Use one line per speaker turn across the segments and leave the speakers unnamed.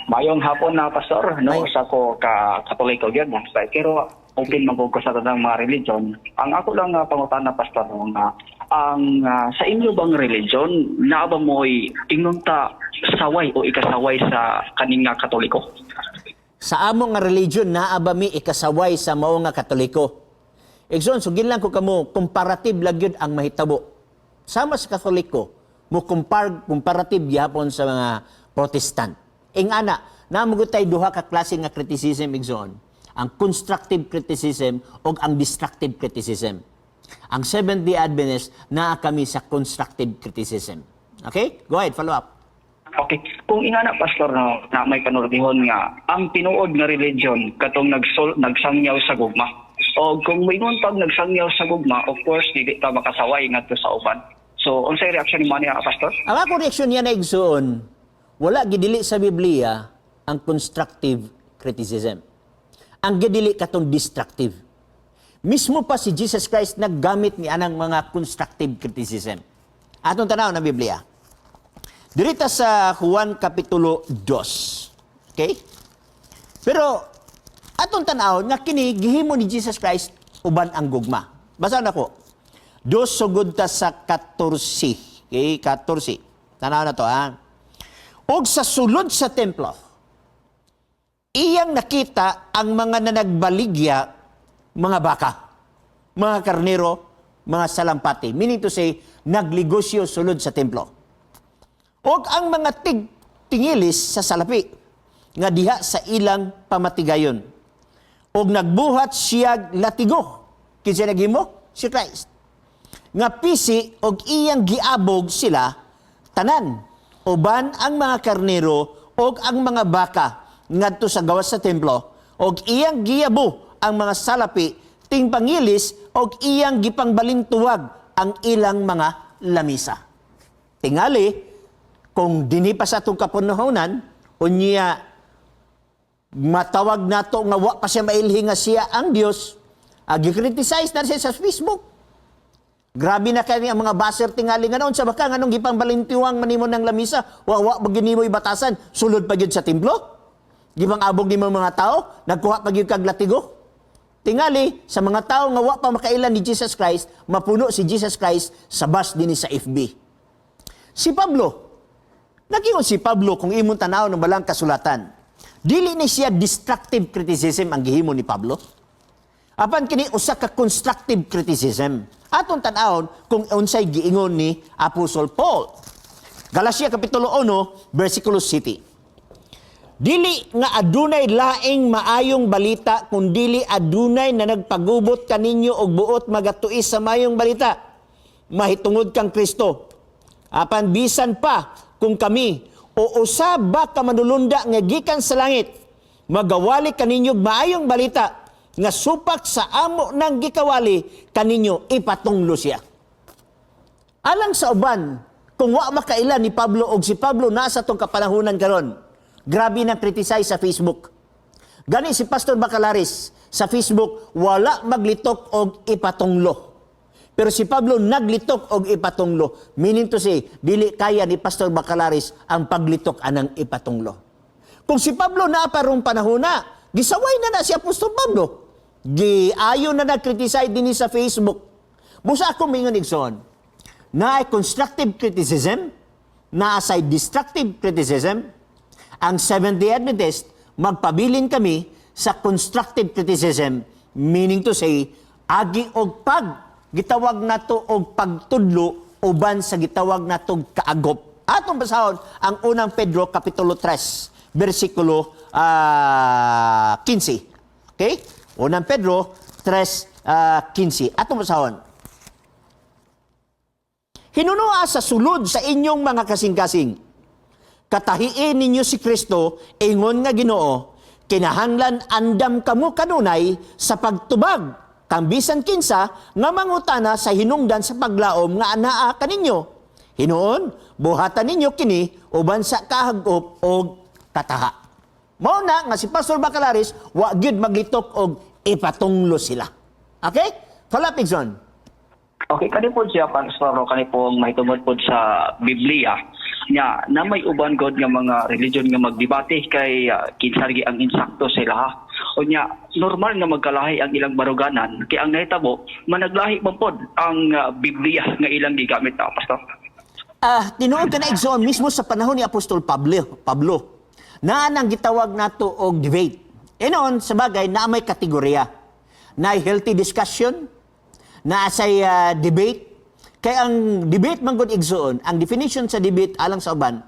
Mayong hapon na pastor, no,
Ay.
sa ko ka Katoliko gyud na. Pero open man ko sa tanang mga religion. Ang ako lang pangutana pastor no, nga ang sa inyo bang religion naa ba mo'y ingnon ta saway o ikasaway sa kaning nga Katoliko?
Sa among nga religion, naa ba mi ikasaway sa mao nga Katoliko? Igsoon, sugin lang ko kamo, comparative lang yun ang mahitabo. Sama sa Katoliko, mo comparative gyapon sa mga Protestant. Ing ana, namugot tay duha ka klase nga criticism igsoon. Ang constructive criticism o ang destructive criticism. Ang Seventh-day Adventist, naa kami sa constructive criticism. Okay? Go ahead, follow up.
Okay. Kung ingana pastor no, na may panurdihon nga ang tinuod nga religion katong nagsangyaw sa gugma. O kung may pag nagsangyaw sa gugma, of course dili ta makasaway ngadto sa uban. So unsay reaction ni niya pastor?
Ang ako reaksyon niya na igsoon, wala gidili sa Biblia ang constructive criticism. Ang gidili katong destructive. Mismo pa si Jesus Christ naggamit ni anang mga constructive criticism. Atong tanaw na Biblia. Dirita sa Juan Kapitulo 2. Okay? Pero atong tanaw nga kini gihimo ni Jesus Christ uban ang gugma. Basa nako. 2 sugod ta sa 14. Okay, 14. Tanaw na to ha. Og sa sulod sa templo, iyang nakita ang mga nanagbaligya, mga baka, mga karnero, mga salampati. Meaning to say, nagligosyo sulod sa templo. Og ang mga tingilis sa salapi, nga diha sa ilang pamatigayon. Og nagbuhat siya latigo. Kinsa naghimo? Si Christ. Nga pisi og iyang giabog sila, tanan, uban ang mga karnero og ang mga baka ngadto sa gawas sa templo, og iyang giabo ang mga salapi, ting pangilis, og iyang gipangbalintuwag ang ilang mga lamisa. Tingali, kung dini pa sa itong kapunahonan, unya matawag nato nga wa pa siya mailhi nga siya ang Dios, gi-criticize na siya sa Facebook. Grabe na kaya ang mga baser tingali nga noon sa baka nganong gipangbalintiwang manimo ng lamisa, wa maginimoy batasan, sulod pa gyud sa templo. Gipang abog nimo mga tao, nagkuha pa gyud kag latigo. Tingali sa mga tao nga wa pa makailan ni Jesus Christ, mapuno si Jesus Christ sa bus dinhi sa FB. Si Pablo, nagingon si Pablo kung imong tanaw ng balang kasulatan. Dili ni siya destructive criticism ang gihimo ni Pablo. Apan kini usa ka constructive criticism. Atong tan-awon kung unsay giingon ni Apostol Paul. Galacia Kapitulo 1, versikulo 7. Dili nga adunay laing maayong balita kung dili adunay na nagpagubot kaninyo og buot magatuis sa mayong balita. Mahitungod kang Kristo. Apan bisan pa kung kami o usab ba ka manulunda nga gikan sa langit, magawali kaninyo maayong balita nga supak sa amo ng gikawali kaninyo ipatunglo siya. Alang sa uban, kung wa makailan ni Pablo og si Pablo nasa tong kapanahunan karon, grabe na criticize sa Facebook. Gani si Pastor Bacalaris sa Facebook, wala maglitok og ipatunglo. Pero si Pablo naglitok og ipatunglo. Meaning to say, dili kaya ni Pastor Bacalaris ang paglitok anang ipatunglo. Kung si Pablo na parong panahona, gisaway na si Apostol Pablo. Giayo na nag-criticize din sa Facebook. Busa ako mingon igsoon, na constructive criticism, na aside destructive criticism, ang Seventh-day Adventist, magpabilin kami sa constructive criticism, meaning to say, agi og pag gitawag nato og pagtudlo uban sa gitawag natong kaagop. Atong basahon ang unang Pedro Kapitulo 3, versikulo 15. Okay? Unang Pedro 3:15. Atong basahon. Hinunua sa sulod sa inyong mga kasing-kasing. Katahiin ninyo si Kristo, ingon nga Ginoo, kinahanglan andam kamo kanunay sa pagtubag kambisan kinsa nga mangutana sa hinungdan sa paglaom nga anaa kaninyo. Hinuon, buhatan ninyo kini uban sa kahagop o kataha. Mao na nga si Pastor Bacalaris wa gyud maglitok og ipatunglo sila. Okay? Follow up, Igson.
Okay, kani po siya pastor, kani po mahitungod po sa Biblia. nya na may uban god nga mga religion nga magdebate kay kinsargi ang insakto sila ha. O nya normal nga magkalahi ang ilang baruganan kay ang nahitabo managlahi man pod ang Biblia nga ilang gigamit na pastor.
Tinuod ka na igsoon mismo sa panahon ni Apostol Pablo. Na nang gitawag nato og debate. Inoon sa bagay na may kategorya. Na healthy discussion, na say debate. Kaya ang debate man gud igsoon, ang definition sa debate alang sa uban,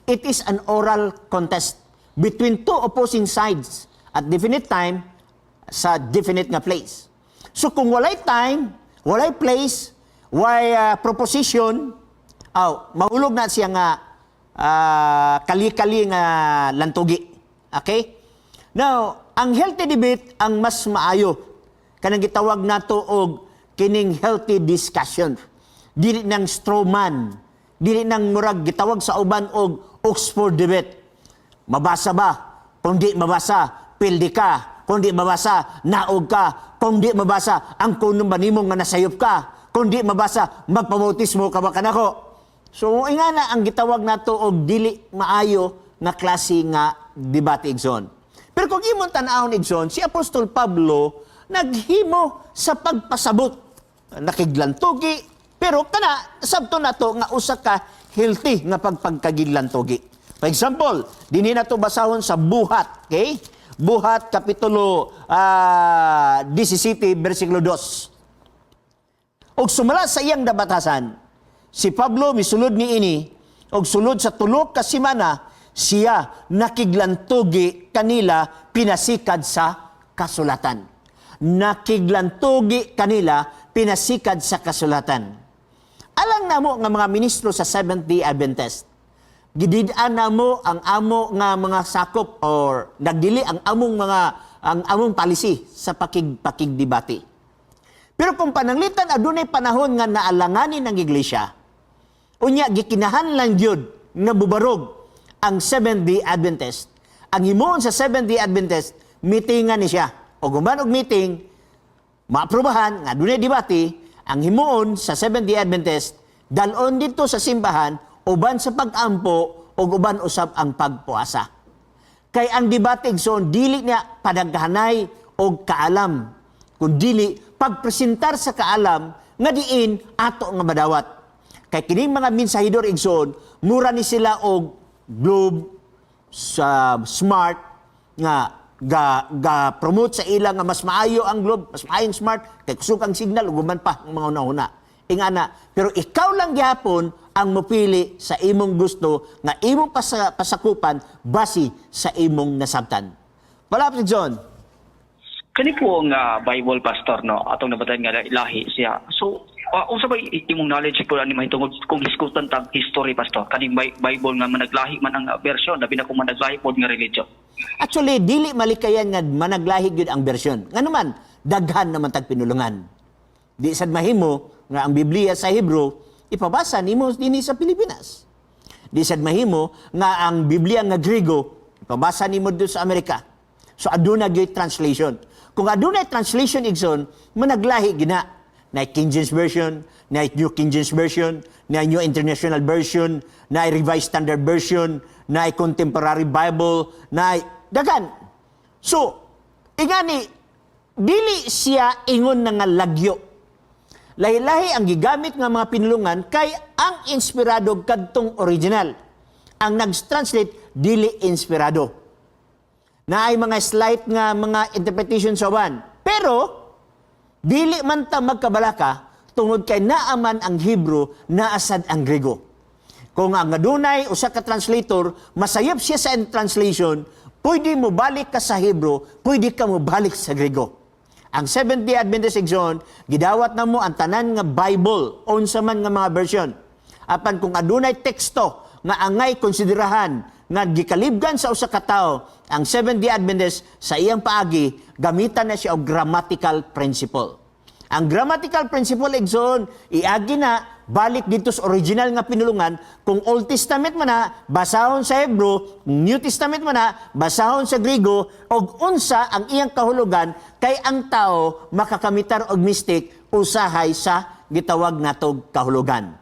it is an oral contest between two opposing sides at definite time sa definite nga place. So kung walay time, walay place, walay proposition, mahulog na siya nga kali-kali nga lantugi. Okay? Now, ang healthy debate ang mas maayo. Kanang gitawag nato og kining healthy discussion. Dili ng straw man, dili ng murag gitawag sa uban og Oxford debate. Mabasa ba? Kung di mabasa, pildi ka. Kung di mabasa, naog ka. Kung di mabasa, ang kunong ba nimo nga nasayop ka. Kung di mabasa, magpamautismo ka ba kanako. So, nga na ang gitawag nato og dili maayo nga klase nga debate igsoon. Pero kung imong tan-awon igsoon, si Apostol Pablo naghimo sa pagpasabot. Nakiglantugi, pero kana sabto nato nga usa ka healthy nga pagpagkagiglantugi. For example, dinhi nato basahon sa Buhat, okay? Buhat kapitulo 17 bersikulo 2. Og sumala sa iyang dabatasan, si Pablo misulod niini og sulod sa tulo ka semana siya nakiglantugi kanila pinasikad sa kasulatan. Nakiglantugi kanila pinasikad sa kasulatan. Alang namo nga mga ministro sa Seventh-day Adventist, gidid-an namo ang amo nga mga sakop or nagdili ang among policy sa pakigdebate. Pero kung pananglitan adunay panahon nga naalanganin ng iglesia, unya gikinahanglan gyud nga bubarog ang Seventh-day Adventist. Ang himuon sa Seventh-day Adventist, meetingan ni siya. O guman og meeting, maaprobahan nga adunay debate, ang himuon sa Seventh-day Adventist, dalon dito sa simbahan, uban sa pag-ampo, o uban usab ang pagpuasa. Kay ang debate igsoon, dili niya padaghanay o kaalam, kundi pagpresentar sa kaalam, nga diin ato nga madawat. Kay kining mga mensahidor igsoon, mura ni sila og globe, sa smart, nga promote sa ila nga mas maayo ang globe, mas maayong smart, kay kusog ang signal, uguman pa ang mga una-una. Ingana, pero ikaw lang gihapon ang mupili sa imong gusto nga imong pasakupan base sa imong nasabtan. Palapit John.
Kani po ang Bible pastor no atong nabatan nga ilahi siya. So unsa ba imong knowledge po ani mahitungod kung hisgutan tang history pastor kaning Bible nga managlahi man ang version labi na kung managlahi pod nga religion.
Actually dili malikayan nga managlahi gyud ang version. Nga naman daghan naman tag pinulungan. Di sad mahimo nga ang Biblia sa Hebrew ipabasa nimo dinhi sa Pilipinas. Di sad mahimo nga ang Biblia nga Griego ipabasa nimo dito sa Amerika. So aduna gyud translation. Kung adunay translation igsoon, managlahi gina. Na King James Version, na New King James Version, na New International Version, na Revised Standard Version, na Contemporary Bible, na dagan. So, ingani, dili siya ingon na nga lagyo. Lahi-lahi ang gigamit nga mga pinulungan kay ang inspirado kadtong original. Ang nag-translate, dili inspirado. Na ay mga slight nga mga interpretation sa one. Pero, dili man ta magkabalaka, tungod kay naaman ang Hebrew, naasad ang Grego. Kung ang adunay usa ka translator, masayop siya sa translation, pwede mo balik ka sa Hebrew, pwede ka mo balik sa Grego. Ang Seventh-day Adventist igsoon, gidawat na mo ang tanan nga Bible, unsa man nga mga version. Apan kung adunay teksto, nga angay konsiderahan, nga gikalibgan sa usa ka tawo, ang Seventh-day Adventist sa iyang paagi gamitan na siya og grammatical principle. Ang grammatical principle igsoon iagi na balik dito sa original nga pinulungan kung Old Testament man na basahon sa Hebrew, New Testament man na basahon sa Griego og unsa ang iyang kahulugan kay ang tao makakamitar og mistake usahay sa gitawag natog kahulugan.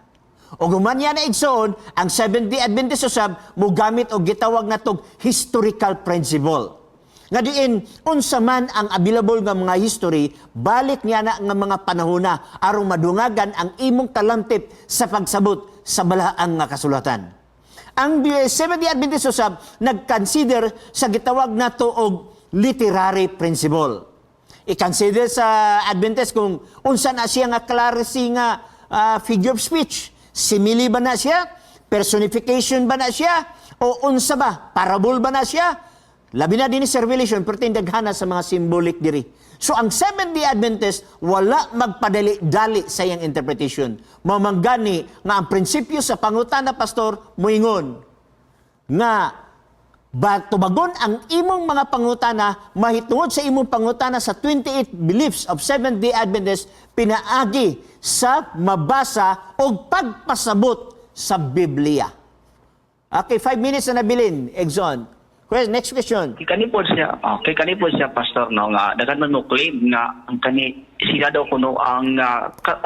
O gumanya na igsoon, ang Seventh-day Adventist usab mo gamit og gitawag natog historical principle. Nga diin, unsa man ang available nga mga history, balik niya na nga mga panahona aron madungagan ang imong talantip sa pagsabot sa balaang nga kasulatan. Ang Seventh-day Adventist usab nag-consider sa gitawag nato og literary principle. I-consider sa Adventist kung unsa na siya nga clarity nga figure of speech. Simile ba na siya? Personification ba na siya? O unsa ba? Parable ba na siya? Labi na din sa Revelation, pero tindaghana sa mga symbolic diri. So ang Seventh-day Adventist, wala magpadali-dali sa iyang interpretation. Mamanggani nga ang prinsipyo sa pangutana, Pastor, muingon nga tubagon ang imong mga pangutana, mahitungod sa imong pangutana sa 28 beliefs of Seventh-day Adventist, pinaagi sa mabasa o pagpasabot sa Biblia. Okay, 5 minutes na nabilin, Exxon. Next question.
Kay kanipod siya pastor no nga daghan man mo claim nga ang sila daw kuno ang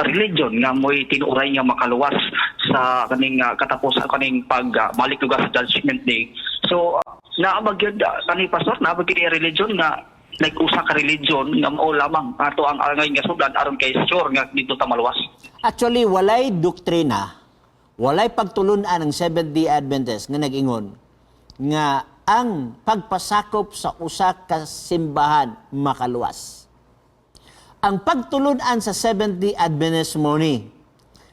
religion nga mo'y tinuray nga makaluwas sa kaning katapusan kaning pagbalik lugar sa Judgment Day. So naabag kani pastor naabag religion nga nag-usa ka religion nga mao lamang ato ang angay nga sudan aron kay sure nga dito ta maluwas.
Actually walay doktrina, walay pagtulunan ng Seventh-day Adventist nga nag-ingon nga ang pagpasakop sa usa ka simbahan makaluwas. Ang pagtulunan sa Seventh-day Adventist mo ni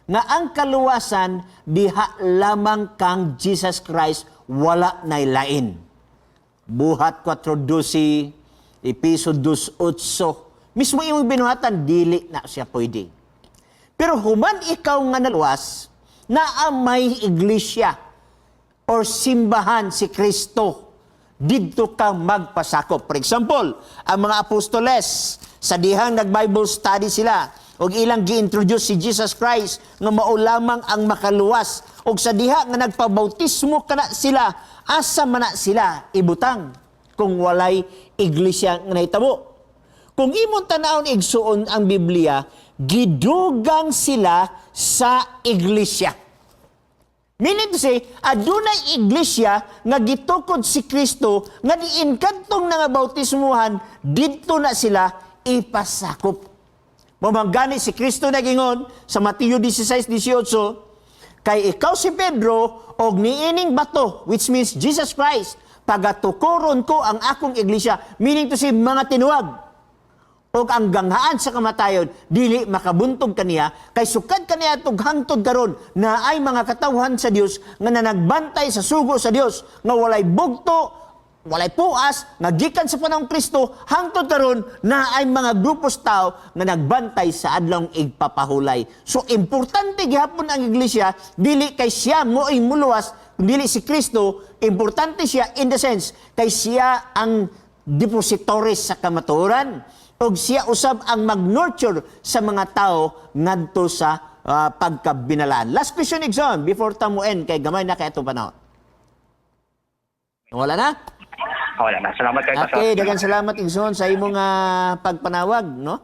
nga ang kaluwasan diha lamang kang Jesus Christ wala nay lain. Buhat 4:12, Episo 2:8, mismo imong binuhatan dili na siya pwede. Pero human ikaw nga naluwas na may iglesia or simbahan si Kristo, didto ka magpasakop. For example, ang mga apostoles, sa dihang nag-Bible study sila, o ilang gi-introduce si Jesus Christ, nga mao lamang ang makaluwas, o sa diha nga nagpabautismo kana sila, asa man na sila ibutang, kung walay iglesia nga nahitabo. Kung imong tanawon igsuon ang Biblia, gidugang sila sa iglesia. Meaning to say, adunay iglesia nga gitukod si Kristo nga diin kadtong nga bautismuhan didto na sila ipasakop. Mamanggani si Kristo nagingon sa Mateo 16:18, kay ikaw si Pedro og niining bato, which means Jesus Christ, pagatukoron ko ang akong iglesia, meaning to say mga tinuwag. O ang ganghaan sa kamatayon, dili makabuntog kaniya, kay sukad kaniya itong hangtod karon na ay mga katawhan sa Dios nga nagbantay sa sugo sa Dios, nga walay bugto, walay puas, nga gikan sa panahong Kristo, hangtod karon na ay mga grupos tao nga nagbantay sa adlong igpapahulay. So, importante gihapon ang iglesia, dili kay siya mo'y muluwas, dili si Kristo, importante siya in the sense, kay siya ang depositories sa kamatuoran, o siya usab ang mag-nurture sa mga tao ngadto sa pagkabinalaan. Last question, Exxon, before tamuin, kay gamay na kay ito panahon. Wala na?
Wala na. Salamat kay pastor.
Okay, daghang salamat, Exxon, sa imong pagpanawag, no?